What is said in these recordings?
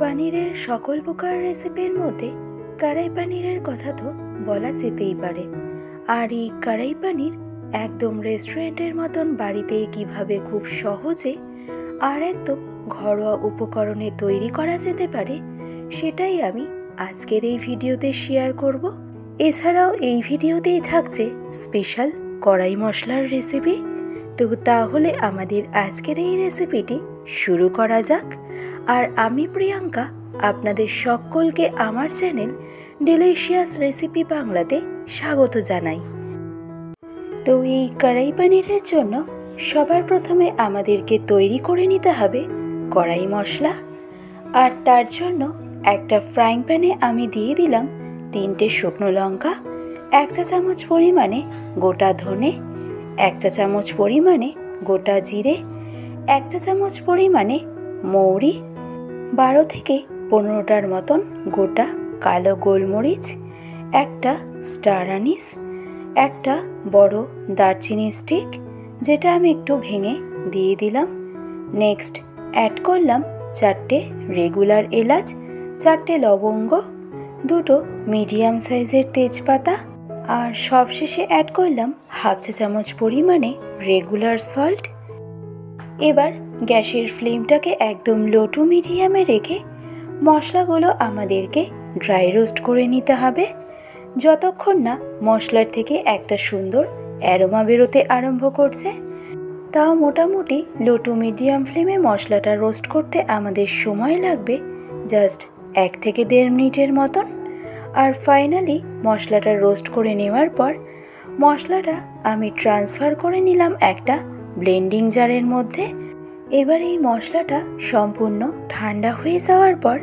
পনিরের সকল প্রকার রেসিপির মধ্যে কড়াই পনিরের কথা তো বলা যেতেই পারে। আর এই কড়াই পনির একদম রেস্টুরেন্টের মতন বাড়িতে কিভাবে খুব সহজে আর একদম ঘরোয়া উপকরণে তৈরি করা যেতে পারে, সেটাই আমি আজকের এই ভিডিওতে শেয়ার করব। এছাড়াও এই ভিডিওতেই থাকছে স্পেশাল কড়াই মশলার রেসিপি। তো তাহলে আমাদের আজকের এই রেসিপিটি শুরু করা যাক। আর আমি প্রিয়াঙ্কা আপনাদের সকলকে আমার চ্যানেল ডিলিশিয়াস রেসিপি বাংলাতে স্বাগত জানাই। তো এই কড়াই পনিরের জন্য সবার প্রথমে আমাদেরকে তৈরি করে নিতে হবে কড়াই মশলা। আর তার জন্য একটা ফ্রাইং প্যানে আমি দিয়ে দিলাম 3টে শুকনো লঙ্কা, 1 চা চামচ পরিমাণে গোটা ধনে, 1 চা চামচ পরিমাণে গোটা জিরে, 1 চা চামচ পরিমাণে মৌরি, 12 থেকে 15টার মতন গোটা কালো গোলমরিচ, একটা স্টার আনিস, একটা বড় দারচিনি স্টিক যেটা আমি একটু ভেঙে দিয়ে দিলাম। নেক্সট অ্যাড করলাম 4টে রেগুলার এলাচ, 4টে লবঙ্গ, 2টো মিডিয়াম সাইজের তেজপাতা, আর সবশেষে অ্যাড করলাম 1/2 চা চামচ পরিমাণে রেগুলার সল্ট। এবার গ্যাসের ফ্লেমটাকে একদম লো টু মিডিয়ামে রেখে মশলাগুলো আমাদেরকে ড্রাই রোস্ট করে নিতে হবে, যতক্ষণ না মশলার থেকে একটা সুন্দর অ্যারোমা বেরোতে আরম্ভ করছে। তাও মোটামুটি লো টু মিডিয়াম ফ্লেমে মশলাটা রোস্ট করতে আমাদের সময় লাগবে জাস্ট 1 থেকে 1.5 মিনিটের মতন। আর ফাইনালি মশলাটা রোস্ট করে নেওয়ার পর মশলাটা আমি ট্রান্সফার করে নিলাম একটা ব্লেন্ডিং জারের মধ্যে। এবার এই মশলাটা সম্পূর্ণ ঠান্ডা হয়ে যাওয়ার পর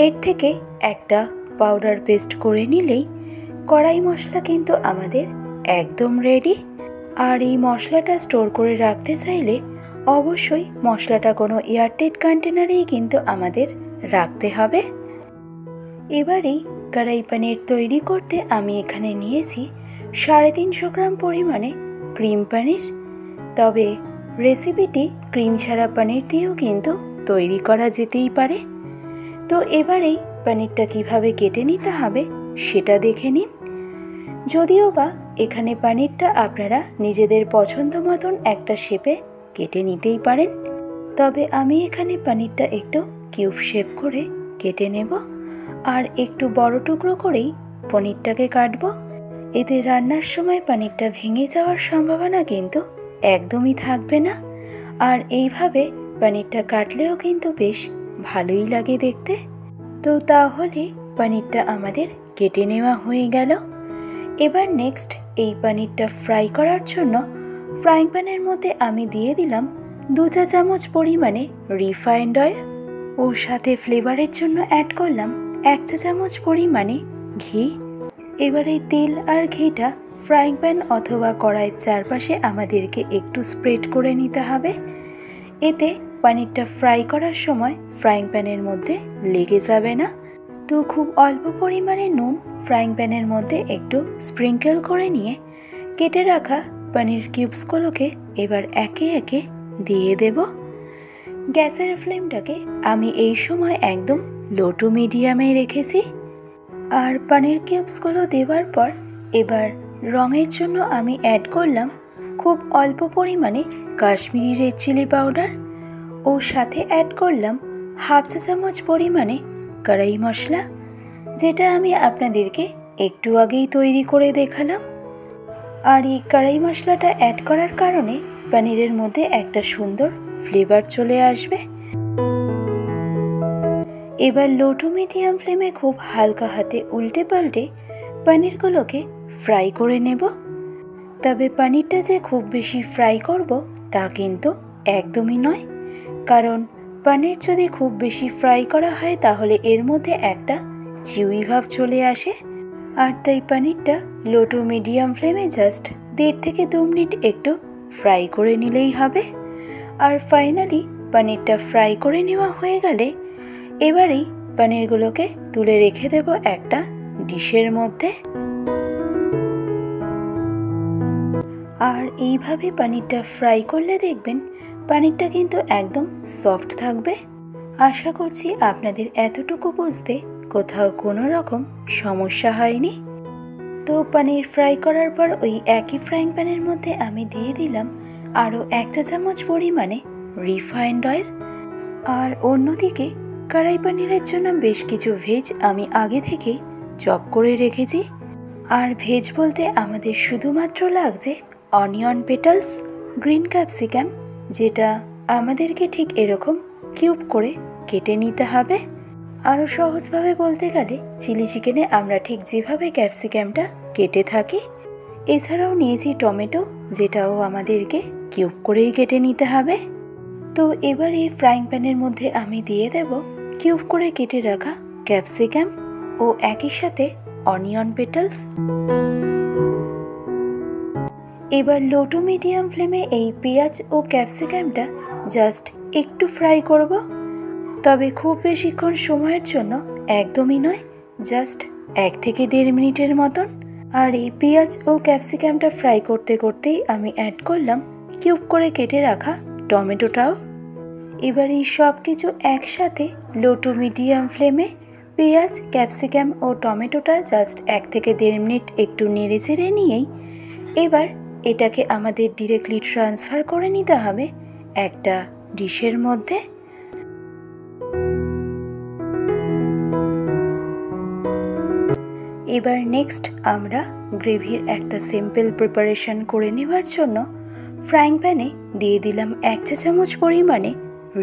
এর থেকে একটা পাউডার পেস্ট করে নিলেই কড়াই মশলা কিন্তু আমাদের একদম রেডি। আর এই মশলাটা স্টোর করে রাখতে চাইলে অবশ্যই মশলাটা কোনো এয়ারটাইট কন্টেনারেই কিন্তু আমাদের রাখতে হবে। এবারেই কড়াই পনির তৈরি করতে আমি এখানে নিয়েছি 350 গ্রাম পরিমাণে ক্রিম পনির। তবে রেসিপিটি ক্রিম ছাড়া পনির দিয়েও কিন্তু তৈরি করা যেতেই পারে। তো এবারেই পনিরটা কিভাবে কেটে নিতে হবে সেটা দেখে নিন। যদিও বা এখানে পনিরটা আপনারা নিজেদের পছন্দ মতন একটা শেপে কেটে নিতেই পারেন, তবে আমি এখানে পনিরটা একটু কিউব শেপ করে কেটে নেব। আর একটু বড় টুকরো করেই পনিরটাকে কাটবো। এতে রান্নার সময় পনিরটা ভেঙে যাওয়ার সম্ভাবনা কিন্তু একদমই থাকবে না। আর এইভাবে পনিরটা কাটলেও কিন্তু বেশ ভালোই লাগে দেখতে। তো তাহলে পনিরটা আমাদের কেটে নেওয়া হয়ে গেল। এবার নেক্সট এই পনিরটা ফ্রাই করার জন্য ফ্রাইং প্যানের মধ্যে আমি দিয়ে দিলাম 2 চা চামচ পরিমাণে রিফাইন্ড অয়েল। ওর সাথে ফ্লেভারের জন্য অ্যাড করলাম 1 চা চামচ পরিমাণে ঘি। এবার এই তেল আর ঘিটা ফ্রাইং প্যান অথবা কড়াইয়ের চারপাশে আমাদেরকে একটু স্প্রেড করে নিতে হবে। এতে পনিরটা ফ্রাই করার সময় ফ্রাইং প্যানের মধ্যে লেগে যাবে না। তো খুব অল্প পরিমাণে নুন ফ্রাইং প্যানের মধ্যে একটু স্প্রিঙ্কেল করে নিয়ে কেটে রাখা পনির কিউবসগুলোকে এবার একে একে দিয়ে দেব। গ্যাসের ফ্লেমটাকে আমি এই সময় একদম লো টু মিডিয়ামে রেখেছি। আর পনির কিউবসগুলো দেওয়ার পর এবার রঙের জন্য আমি অ্যাড করলাম খুব অল্প পরিমাণে কাশ্মীরি রেড চিলি পাউডার। ওর সাথে অ্যাড করলাম 1/2 চা চামচ পরিমাণে কড়াই মশলা, যেটা আমি আপনাদেরকে একটু আগেই তৈরি করে দেখালাম। আর এই কড়াই মশলাটা অ্যাড করার কারণে পনিরের মধ্যে একটা সুন্দর ফ্লেভার চলে আসবে। এবার লো টু মিডিয়াম ফ্লেমে খুব হালকা হাতে উল্টে পাল্টে পনিরগুলোকে ফ্রাই করে নেব। তবে পনিরটা যে খুব বেশি ফ্রাই করব তা কিন্তু একদমই নয়, কারণ পনির যদি খুব বেশি ফ্রাই করা হয় তাহলে এর মধ্যে একটা চিউই ভাব চলে আসে। আর তাই পনিরটা লো টু মিডিয়াম ফ্লেমে জাস্ট 1.5 থেকে 2 মিনিট একটু ফ্রাই করে নিলেই হবে। আর ফাইনালি পনিরটা ফ্রাই করে নেওয়া হয়ে গেলে এবারেই পনিরগুলোকে তুলে রেখে দেব একটা ডিশের মধ্যে। আর এইভাবে পনিরটা ফ্রাই করলে দেখবেন পনিরটা কিন্তু একদম সফট থাকবে। আশা করছি আপনাদের এতটুকু বুঝতে কোথাও কোনো রকম সমস্যা হয়নি। তো পনির ফ্রাই করার পর ওই একই ফ্রাইং প্যানের মধ্যে আমি দিয়ে দিলাম আরও 1 চা চামচ পরিমাণে রিফাইন্ড অয়েল। আর অন্যদিকে কড়াই পনিরের জন্য বেশ কিছু ভেজ আমি আগে থেকেই চপ করে রেখেছি। আর ভেজ বলতে আমাদের শুধুমাত্র লাগছে অনিয়ন পেটালস, গ্রিন ক্যাপসিকাম, যেটা আমাদেরকে ঠিক এরকম কিউব করে কেটে নিতে হবে। আরও সহজভাবে বলতে গেলে চিলি চিকেনে আমরা ঠিক যেভাবে ক্যাপসিকামটা কেটে থাকি। এছাড়াও নিয়েছি টমেটো, যেটাও আমাদেরকে কিউব করেই কেটে নিতে হবে। তো এবার এই ফ্রাইং প্যানের মধ্যে আমি দিয়ে দেব কিউব করে কেটে রাখা ক্যাপসিকাম ও একই সাথে অনিয়ন পেটালস। এবার লো টু মিডিয়াম ফ্লেমে এই পেঁয়াজ ও ক্যাপসিকামটা জাস্ট একটু ফ্রাই করব, তবে খুব বেশিক্ষণ সময়ের জন্য একদমই নয়, জাস্ট 1 থেকে 1.5 মিনিটের মতন। আর এই পেঁয়াজ ও ক্যাপসিকামটা ফ্রাই করতে করতেই আমি অ্যাড করলাম কিউব করে কেটে রাখা টমেটোটাও। এবার এই সব কিছু একসাথে লো টু মিডিয়াম ফ্লেমে পেঁয়াজ, ক্যাপসিকাম ও টমেটোটা জাস্ট 1 থেকে 1.5 মিনিট একটু নেড়ে চেড়ে নিয়েই এবার এটাকে আমাদের ডিরেক্টলি ট্রান্সফার করে নিতে হবে একটা ডিশের মধ্যে। এবার নেক্সট আমরা গ্রেভির একটা সিম্পল প্রিপারেশন করে নেওয়ার জন্য ফ্রাইং প্যানে দিয়ে দিলাম 1 চা চামচ পরিমাণে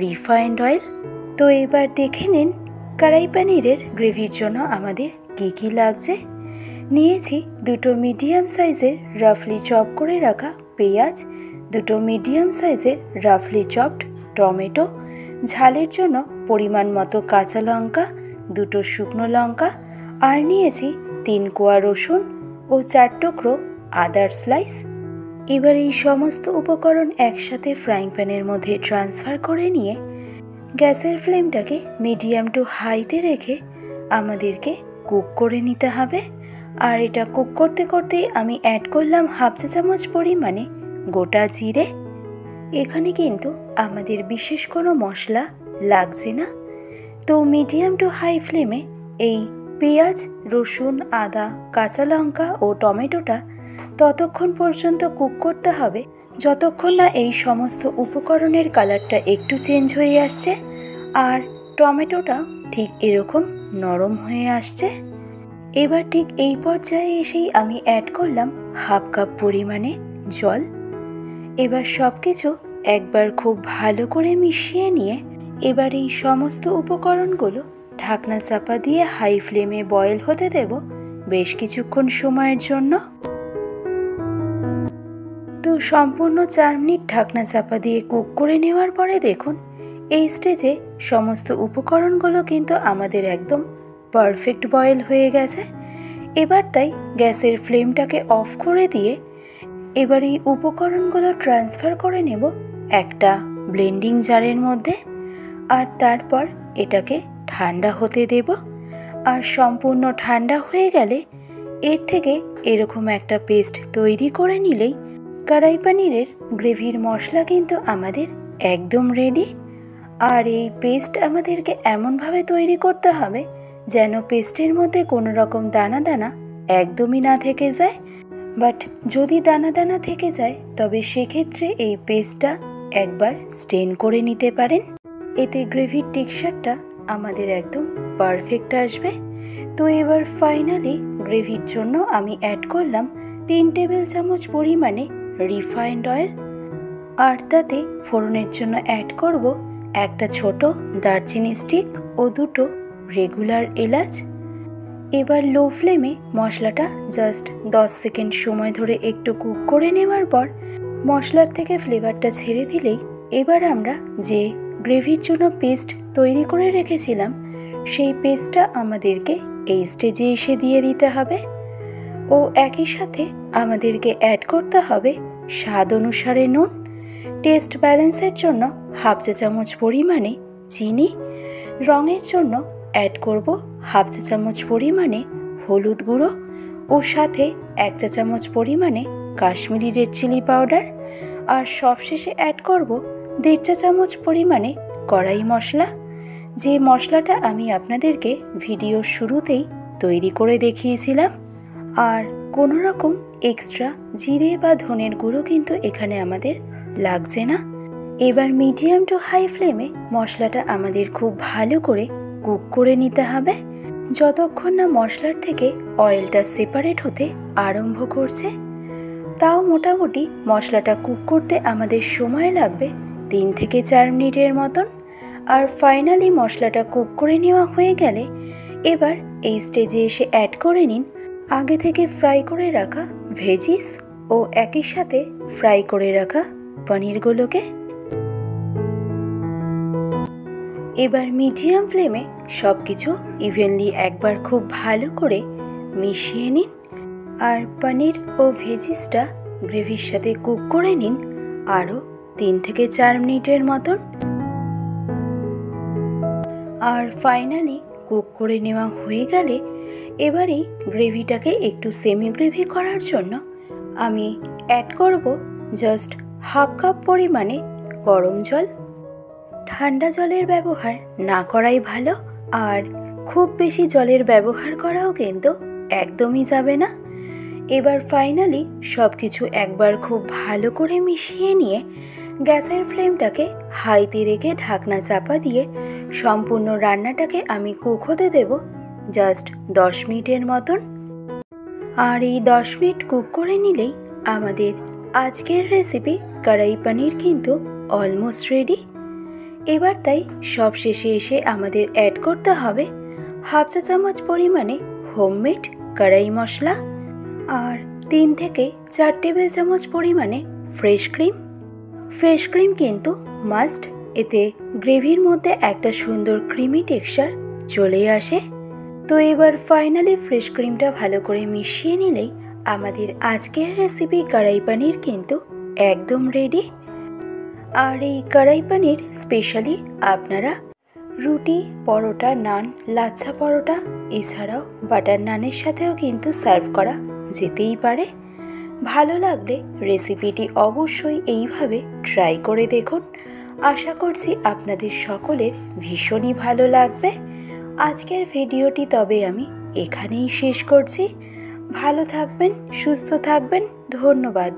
রিফাইন্ড অয়েল। তো এবার দেখে নিন কড়াই পনিরের গ্রেভির জন্য আমাদের কী লাগছে। নিয়েছি 2টো মিডিয়াম সাইজের রাফলি চপ করে রাখা পেঁয়াজ, 2টো মিডিয়াম সাইজের রাফলি চপড টমেটো, ঝালের জন্য পরিমাণ মতো কাঁচা লঙ্কা, 2টো শুকনো লঙ্কা, আর নিয়েছি 3 কোয়া রসুন ও 4 টুকরো আদার স্লাইস। এবার এই সমস্ত উপকরণ একসাথে ফ্রাইং প্যানের মধ্যে ট্রান্সফার করে নিয়ে গ্যাসের ফ্লেমটাকে মিডিয়াম টু হাইতে রেখে আমাদেরকে কুক করে নিতে হবে। আর এটা কুক করতে করতেই আমি অ্যাড করলাম 1/2 চা চামচ পরিমাণে গোটা জিরে। এখানে কিন্তু আমাদের বিশেষ কোনো মশলা লাগছে না। তো মিডিয়াম টু হাই ফ্লেমে এই পেঁয়াজ, রসুন, আদা, কাঁচা লঙ্কা ও টমেটোটা ততক্ষণ পর্যন্ত কুক করতে হবে যতক্ষণ না এই সমস্ত উপকরণের কালারটা একটু চেঞ্জ হয়ে আসছে আর টমেটোটা ঠিক এরকম নরম হয়ে আসছে। এবার ঠিক এই পর্যায়ে এসেই আমি অ্যাড করলাম 1/2 কাপ পরিমাণে জল। এবার সব কিছু একবার খুব ভালো করে মিশিয়ে নিয়ে এবার এই সমস্ত উপকরণগুলো ঢাকনা চাপা দিয়ে হাই ফ্লেমে বয়েল হতে দেব বেশ কিছুক্ষণ সময়ের জন্য। তো সম্পূর্ণ 4 মিনিট ঢাকনা চাপা দিয়ে কুক করে নেওয়ার পরে দেখুন এই স্টেজে সমস্ত উপকরণগুলো কিন্তু আমাদের একদম পারফেক্ট বয়েল হয়ে গেছে। এবার তাই গ্যাসের ফ্লেমটাকে অফ করে দিয়ে এবার এই উপকরণগুলো ট্রান্সফার করে নেব একটা ব্লেন্ডিং জারের মধ্যে। আর তারপর এটাকে ঠান্ডা হতে দেব। আর সম্পূর্ণ ঠান্ডা হয়ে গেলে এর থেকে এরকম একটা পেস্ট তৈরি করে নিলেই কড়াই পনিরের গ্রেভির মশলা কিন্তু আমাদের একদম রেডি। আর এই পেস্ট আমাদেরকে এমনভাবে তৈরি করতে হবে যেন পেস্টের মধ্যে কোনো রকম দানা দানা একদমই না থেকে যায়। বাট যদি দানা দানা থেকে যায় তবে সেক্ষেত্রে এই পেস্টটা একবার স্টেন করে নিতে পারেন, এতে গ্রেভির টেক্সচারটা আমাদের একদম পারফেক্ট আসবে। তো এবার ফাইনালি গ্রেভির জন্য আমি অ্যাড করলাম 3 টেবিল চামচ পরিমাণে রিফাইন্ড অয়েল। আর তাতে ফোড়নের জন্য অ্যাড করব একটা ছোট দারচিনি স্টিক ও 2টো রেগুলার এলাচ। এবার লো ফ্লেমে মশলাটা জাস্ট 10 সেকেন্ড সময় ধরে একটু কুক করে নেওয়ার পর মশলার থেকে ফ্লেভারটা ছেড়ে দিলেই এবার আমরা যে গ্রেভির জন্য পেস্ট তৈরি করে রেখেছিলাম সেই পেস্টটা আমাদেরকে এই স্টেজে এসে দিয়ে দিতে হবে। ও একই সাথে আমাদেরকে অ্যাড করতে হবে স্বাদ অনুসারে নুন। টেস্ট ব্যালেন্সের জন্য 1/2 চা চামচ পরিমাণে চিনি। রঙের জন্য অ্যাড করব 1/2 চা চামচ পরিমাণে হলুদ গুঁড়ো ও সাথে 1 চা চামচ পরিমাণে কাশ্মীরি রেড চিলি পাউডার। আর সবশেষে অ্যাড করব 1.5 চা চামচ পরিমাণে কড়াই মশলা, যে মশলাটা আমি আপনাদেরকে ভিডিওর শুরুতেই তৈরি করে দেখিয়েছিলাম। আর কোনো রকম এক্সট্রা জিরে বা ধনের গুঁড়ো কিন্তু এখানে আমাদের লাগছে না। এবার মিডিয়াম টু হাই ফ্লেমে মশলাটা আমাদের খুব ভালো করে কুক করে নিতে হবে, যতক্ষণ না মশলার থেকে অয়েলটা সেপারেট হতে আরম্ভ করছে। তাও মোটামুটি মশলাটা কুক করতে আমাদের সময় লাগবে 3 থেকে 4 মিনিটের মতন। আর ফাইনালি মশলাটা কুক করে নেওয়া হয়ে গেলে এবার এই স্টেজে এসে অ্যাড করে নিন আগে থেকে ফ্রাই করে রাখা ভেজিস ও একই সাথে ফ্রাই করে রাখা পনিরগুলোকে। এবার মিডিয়াম ফ্লেমে সব কিছু ইভেনলি একবার খুব ভালো করে মিশিয়ে নিন আর পনির ও ভেজিসটা গ্রেভির সাথে কুক করে নিন আরও 3 থেকে 4 মিনিটের মতন। আর ফাইনালি কুক করে নেওয়া হয়ে গেলে এবারেই গ্রেভিটাকে একটু সেমি গ্রেভি করার জন্য আমি অ্যাড করব জাস্ট হাফ কাপ পরিমাণে গরম জল। ঠান্ডা জলের ব্যবহার না করাই ভালো, আর খুব বেশি জলের ব্যবহার করাও কিন্তু একদমই যাবে না। এবার ফাইনালি সব কিছু একবার খুব ভালো করে মিশিয়ে নিয়ে গ্যাসের ফ্লেমটাকে হাইতে রেখে ঢাকনা চাপা দিয়ে সম্পূর্ণ রান্নাটাকে আমি কুক হতে দেব জাস্ট 10 মিনিটের মতন। আর এই 10 মিনিট কুক করে নিলেই আমাদের আজকের রেসিপি কড়াই পনির কিন্তু অলমোস্ট রেডি। এবার তাই সব শেষে এসে আমাদের অ্যাড করতে হবে হাফ চা চামচ পরিমাণে হোমমেড কড়াই মশলা আর 3 থেকে 4 টেবিল চামচ পরিমাণে ফ্রেশ ক্রিম। ফ্রেশ ক্রিম কিন্তু মাস্ট, এতে গ্রেভির মধ্যে একটা সুন্দর ক্রিমি টেক্সচার চলে আসে। তো এবার ফাইনালি ফ্রেশ ক্রিমটা ভালো করে মিশিয়ে নিলেই আমাদের আজকের রেসিপি কড়াই পনির কিন্তু একদম রেডি। আর এই কড়াই পনির স্পেশালি আপনারা রুটি, পরোটা, নান, লাচ্ছা পরোটা এছাড়াও বাটার নানের সাথেও কিন্তু সার্ভ করা যেতেই পারে। ভালো লাগলে রেসিপিটি অবশ্যই এইভাবে ট্রাই করে দেখুন। আশা করছি আপনাদের সকলের ভীষণই ভালো লাগবে। আজকের ভিডিওটি তবে আমি এখানেই শেষ করছি। ভালো থাকবেন, সুস্থ থাকবেন, ধন্যবাদ।